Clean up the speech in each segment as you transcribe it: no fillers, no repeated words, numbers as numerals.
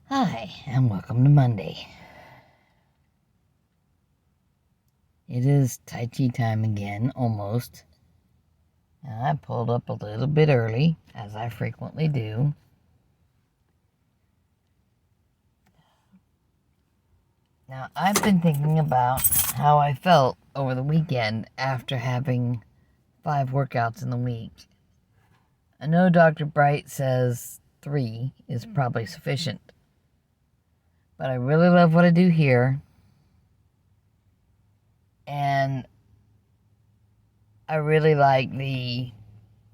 Hi, and welcome to Monday. It is Tai Chi time again, almost. Now, I pulled up a little bit early, as I frequently do. Now, I've been thinking about how I felt over the weekend after having 5 workouts in the week. I know Dr. Bright says 3 is probably sufficient, but I really love what I do here. And I really like the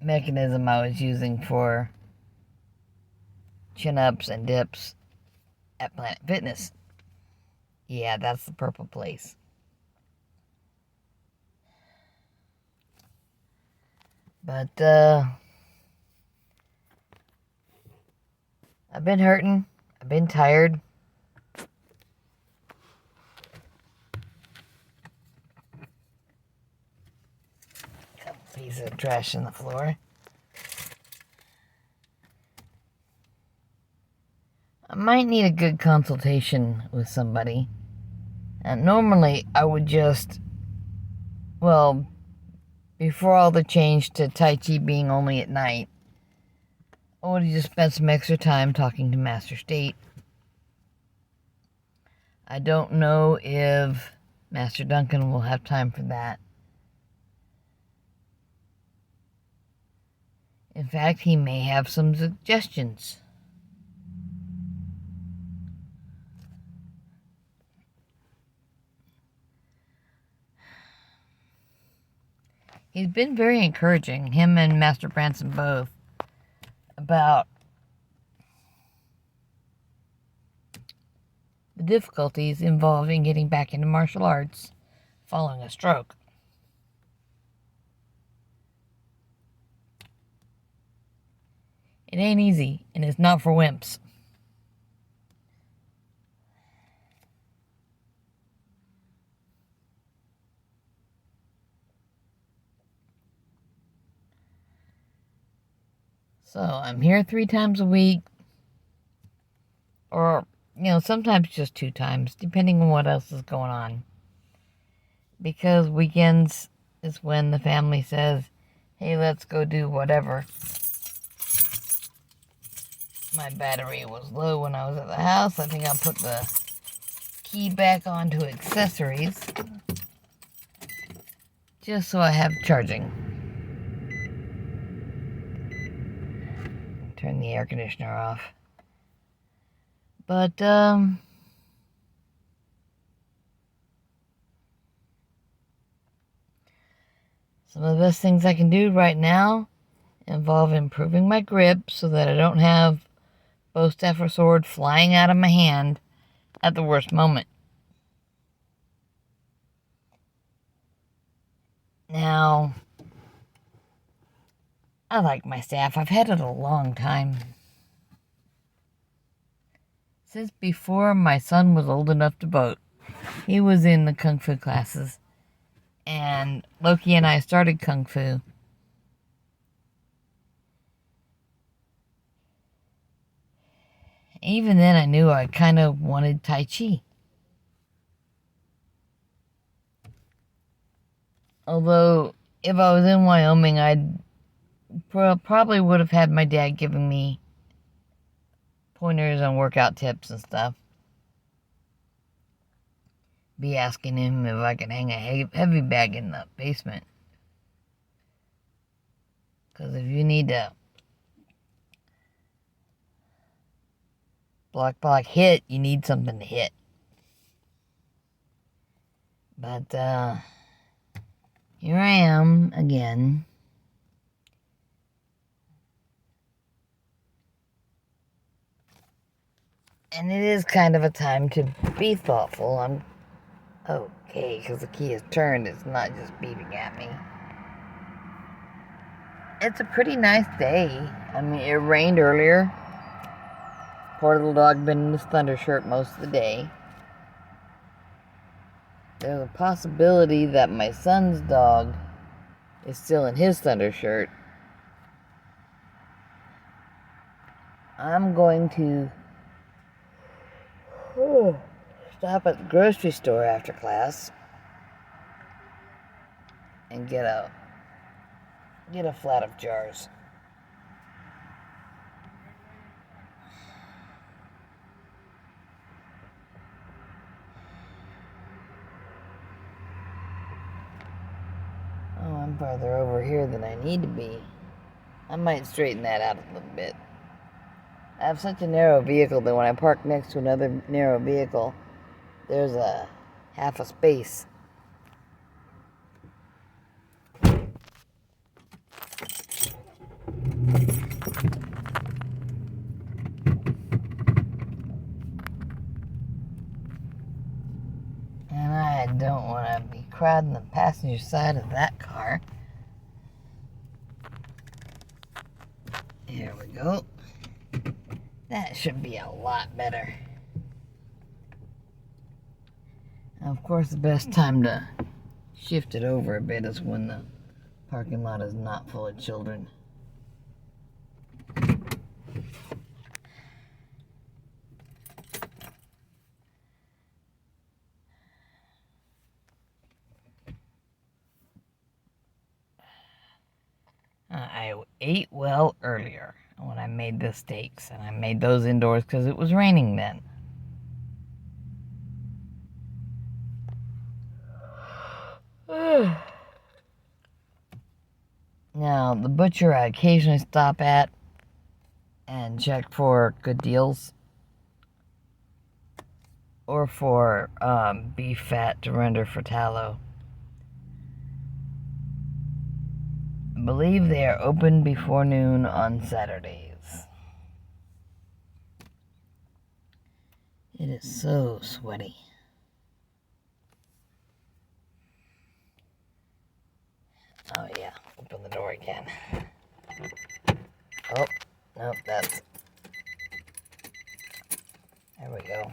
mechanism I was using for chin-ups and dips at Planet Fitness. Yeah, that's the purple place. But, I've been hurting. I've been tired. Got a piece of trash on the floor. I might need a good consultation with somebody. And normally, I would just, before all the change to Tai Chi being only at night, I would have just spent some extra time talking to Master State. I don't know if Master Duncan will have time for that. In fact, he may have some suggestions. He's been very encouraging, him and Master Branson both, about the difficulties involving getting back into martial arts following a stroke. It ain't easy, and it's not for wimps. So I'm here 3 times a week, or, sometimes just 2 times, depending on what else is going on. Because weekends is when the family says, hey, let's go do whatever. My battery was low when I was at the house. I think I'll put the key back onto accessories, just so I have charging. Turn the air conditioner off. But, some of the best things I can do right now involve improving my grip so that I don't have bow, staff, or sword flying out of my hand at the worst moment. Now, I like my staff. I've had it a long time. Since before my son was old enough to boat. He was in the Kung Fu classes. And Loki and I started Kung Fu. Even then, I knew I kind of wanted Tai Chi. Although, if I was in Wyoming, I'd probably would have had my dad giving me pointers on workout tips and stuff. Be asking him if I can hang a heavy bag in the basement. Because if you need to block hit, you need something to hit. But, here I am again. And it is kind of a time to be thoughtful. I'm okay, because the key is turned. It's not just beeping at me. It's a pretty nice day. I mean, it rained earlier. Poor little dog been in his thunder shirt most of the day. There's a possibility that my son's dog is still in his thunder shirt. I'm going to Stop at the grocery store after class and get a flat of jars. Oh, I'm farther over here than I need to be. I might straighten that out a little bit. I have such a narrow vehicle that when I park next to another narrow vehicle, there's a half a space. And I don't want to be crowding the passenger side of that car. Here we go. That should be a lot better. Now, of course, the best time to shift it over a bit is when the parking lot is not full of children. I ate well earlier when I made the steaks, and I made those indoors because it was raining then. Now, the butcher I occasionally stop at and check for good deals, or for beef fat to render for tallow. I believe they are open before noon on Saturdays. It is so sweaty. Oh yeah, open the door again. Oh, nope, that's... There we go.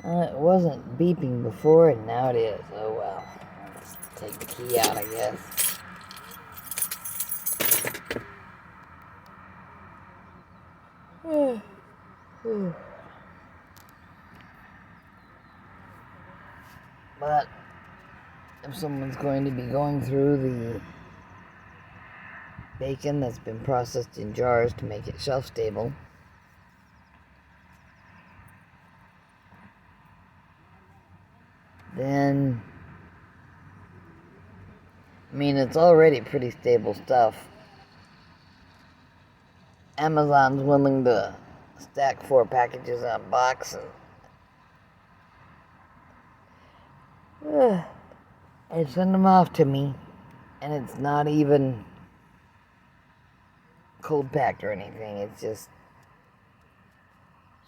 It wasn't beeping before, and now it is. Oh well. Let's take the key out, I guess. But if someone's going to be going through the bacon that's been processed in jars to make it shelf stable, then, I mean, it's already pretty stable stuff. Amazon's willing to stack 4 packages on a box and send them off to me, and it's not even cold packed or anything. It's just,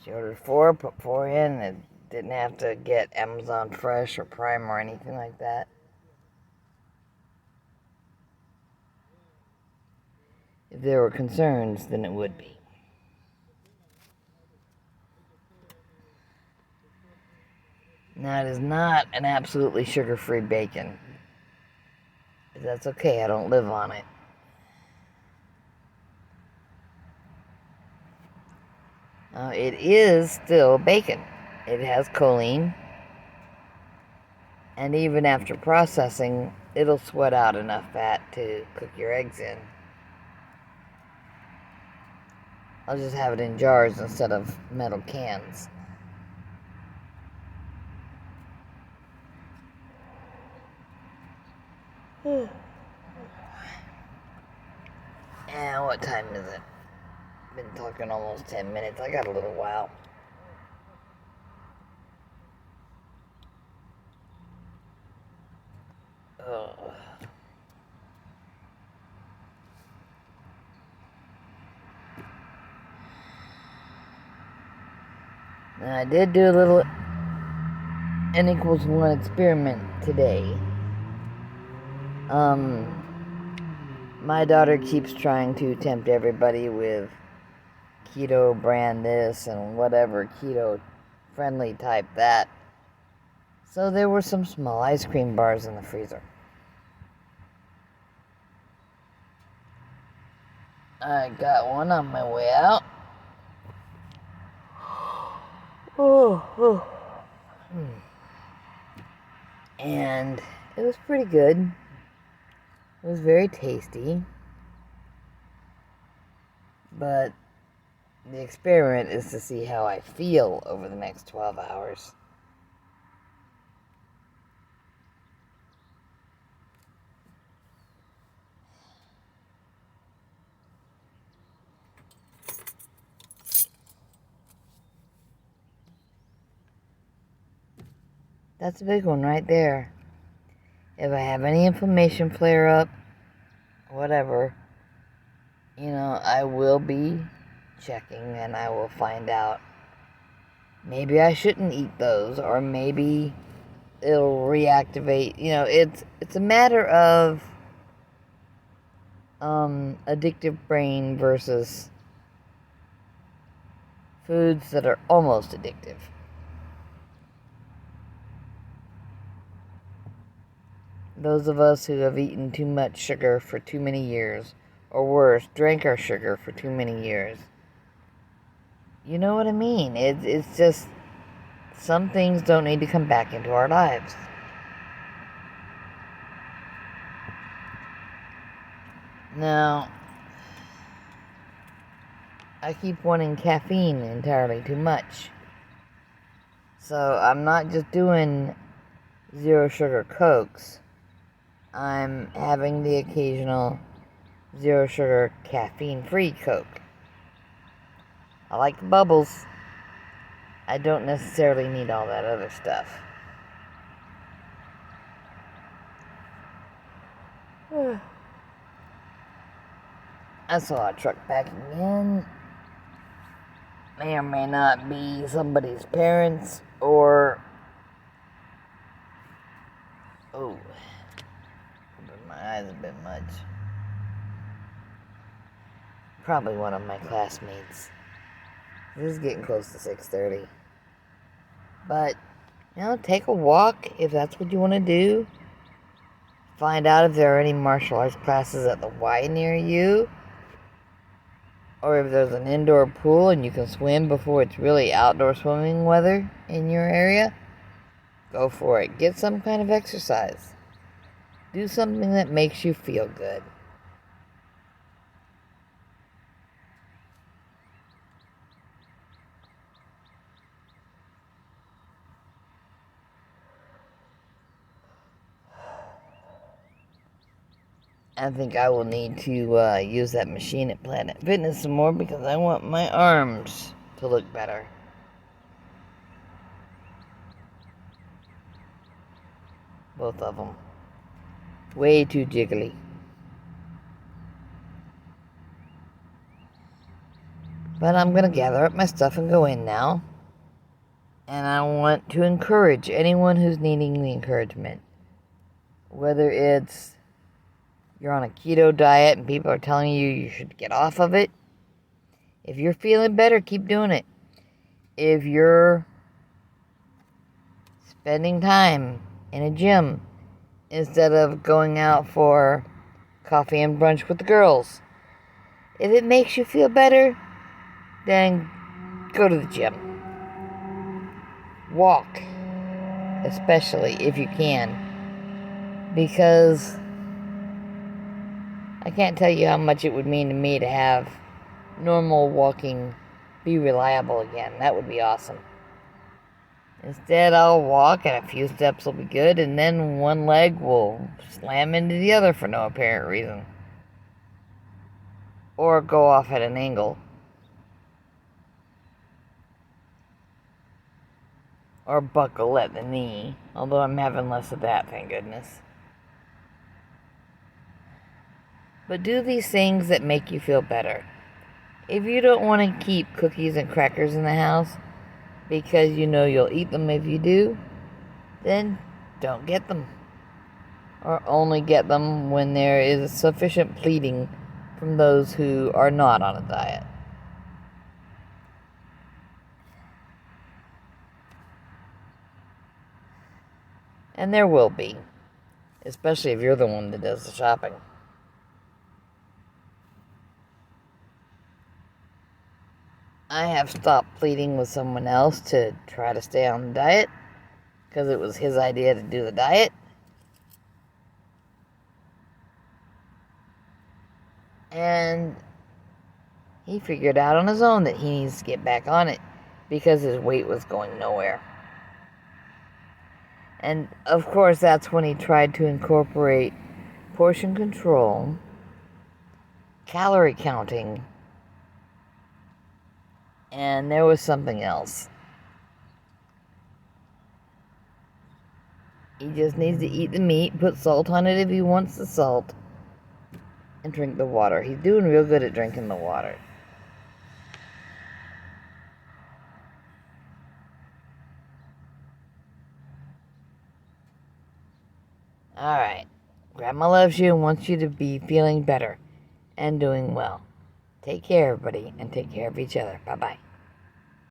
she ordered 4, put 4 in, and it didn't have to get Amazon Fresh or Prime or anything like that. If there were concerns, then it would be. Now, it is not an absolutely sugar-free bacon. But that's okay, I don't live on it. It is still bacon. It has choline. And even after processing, it'll sweat out enough fat to cook your eggs in. I'll just have it in jars instead of metal cans. And what time is it? Been talking almost 10 minutes. I got a little while. Now, I did do a little N=1 experiment today. My daughter keeps trying to tempt everybody with keto brand this and whatever keto friendly type that. So there were some small ice cream bars in the freezer. I got one on my way out. And it was pretty good. It was very tasty. But the experiment is to see how I feel over the next 12 hours. That's a big one right there. If I have any inflammation flare up, whatever, I will be checking and I will find out. Maybe I shouldn't eat those, or maybe it'll reactivate. It's a matter of addictive brain versus foods that are almost addictive. Those of us who have eaten too much sugar for too many years, or worse, drank our sugar for too many years. You know what I mean? It's just, some things don't need to come back into our lives. Now, I keep wanting caffeine entirely too much. So I'm not just doing zero sugar Cokes. I'm having the occasional zero sugar caffeine-free Coke. I like the bubbles. I don't necessarily need all that other stuff. I saw a truck backing in. May or may not be somebody's parents, or... Oh. My eyes a bit much. Probably one of my classmates. This is getting close to 6:30. But, take a walk if that's what you want to do. Find out if there are any martial arts classes at the Y near you. Or if there's an indoor pool and you can swim before it's really outdoor swimming weather in your area. Go for it. Get some kind of exercise. Do something that makes you feel good. I think I will need to use that machine at Planet Fitness some more because I want my arms to look better. Both of them. Way too jiggly. But I'm going to gather up my stuff and go in now. And I want to encourage anyone who's needing the encouragement. Whether it's you're on a keto diet and people are telling you should get off of it. If you're feeling better, keep doing it. If you're spending time in a gym instead of going out for coffee and brunch with the girls, if it makes you feel better, then go to the gym. Walk, especially if you can, because I can't tell you how much it would mean to me to have normal walking be reliable again. That would be awesome. Instead, I'll walk and a few steps will be good, and then one leg will slam into the other for no apparent reason. Or go off at an angle. Or buckle at the knee, although I'm having less of that, thank goodness. But do these things that make you feel better. If you don't want to keep cookies and crackers in the house because you know you'll eat them if you do, then don't get them. Or only get them when there is sufficient pleading from those who are not on a diet. And there will be, especially if you're the one that does the shopping. I have stopped pleading with someone else to try to stay on the diet because it was his idea to do the diet. And he figured out on his own that he needs to get back on it because his weight was going nowhere. And of course, that's when he tried to incorporate portion control, calorie counting, and there was something else. He just needs to eat the meat, put salt on it if he wants the salt, and drink the water. He's doing real good at drinking the water. Alright. Grandma loves you and wants you to be feeling better and doing well. Take care, everybody, and take care of each other. Bye-bye.